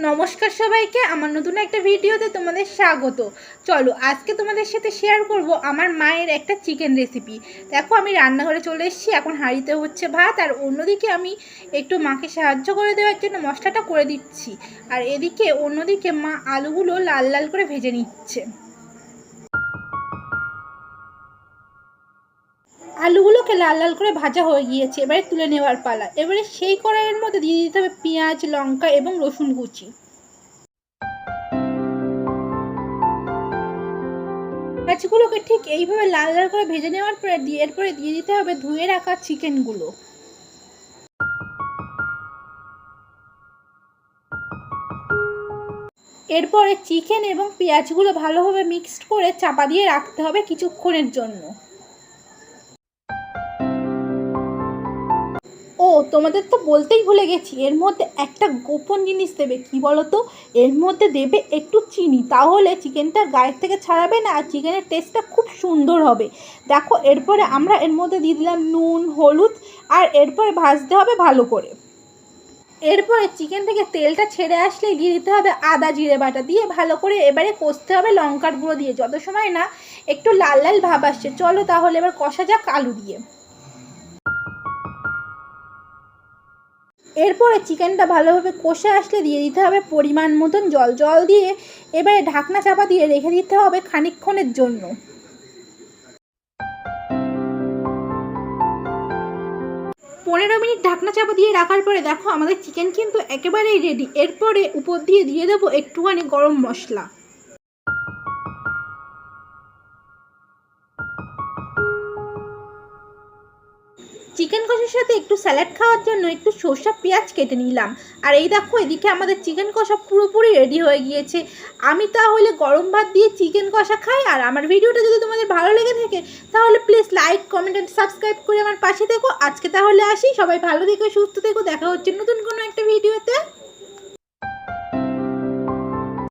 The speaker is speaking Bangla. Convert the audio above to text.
নমস্কার সবাইকে, আমার নতুন একটা ভিডিওতে তোমাদের স্বাগত। চলো আজকে তোমাদের সাথে শেয়ার করব আমার মায়ের একটা চিকেন রেসিপি। দেখো আমি রান্নাঘরে চলে এসেছি, এখন হাঁড়িতে হচ্ছে ভাত, আর অন্যদিকে আমি একটু মাকে সাহায্য করে দেওয়ার জন্য মশলাটা করে দিচ্ছি। আর এদিকে অন্যদিকে মা আলুগুলো লাল লাল করে ভেজে নিচ্ছে। আলুগুলোকে লাল লাল করে ভাজা হয়ে গিয়েছে, এবারে তুলে নেওয়ার পালা। এবারে সেই কড়াইয়ের মধ্যে দিয়ে দিতে হবে পেঁয়াজ, লঙ্কা এবং রসুন কুচি। পেঁয়াজগুলোকে ঠিক এইভাবে লাল লাল করে ভেজে নেওয়ার পরে এরপরে দিয়ে দিতে হবে ধুয়ে রাখা চিকেনগুলো। এরপরে চিকেন এবং পেঁয়াজগুলো ভালোভাবে মিক্সড করে চাপা দিয়ে রাখতে হবে কিছুক্ষণের জন্য। তোমাদের তো বলতেই ভুলে গেছি, এর মধ্যে একটা গোপন জিনিস দেবে। কি বলো তো? এর মধ্যে দেবে একটু চিনি, তাহলে চিকেনটা গায়ের থেকে ছাড়াবে না আর চিকেনের টেস্টটা খুব সুন্দর হবে। দেখো এরপরে আমরা এর মধ্যে দিয়ে দিলাম নুন, হলুদ, আর এরপরে ভাজতে হবে ভালো করে। এরপরে চিকেন থেকে তেলটা ছেড়ে আসলেই দিয়ে দিতে হবে আদা জিরে বাটা, দিয়ে ভালো করে এবারে কষতে হবে লঙ্কার গুঁড়ো দিয়ে, যত সময় না একটু লাল লাল ভাব আসছে। চলো তাহলে এবার কষা যাক আলু দিয়ে। এরপরে চিকেনটা ভালোভাবে কষে আসলে দিয়ে দিতে হবে পরিমাণ মতন জল। জল দিয়ে এবারে ঢাকনা চাপা দিয়ে রেখে দিতে হবে খানিকক্ষণের জন্য। 15 মিনিট ঢাকনা চাপা দিয়ে রাখার পরে দেখো আমাদের চিকেন কিন্তু একেবারেই রেডি। এরপরে উপর দিয়ে দিয়ে দেবো একটুখানি গরম মশলা। চিকেন কষার সাথে একটু স্যালাড খাওয়ার জন্য একটু সর্ষে পেঁয়াজ কেটে নিলাম। আর এই দেখো এদিকে আমাদের চিকেন কষা পুরোপুরি রেডি হয়ে গিয়েছে। আমি তাহলে গরম ভাত দিয়ে চিকেন কষা খাই। আর আমার ভিডিওটা যদি তোমাদের ভালো লেগে থাকে তাহলে please like, comment and subscribe করে আমার পাশে থেকো। আজকে তাহলে আসি, সবাই ভালো থেকো, সুস্থ থেকো, দেখা হচ্ছে নতুন কোনো একটা ভিডিওতে।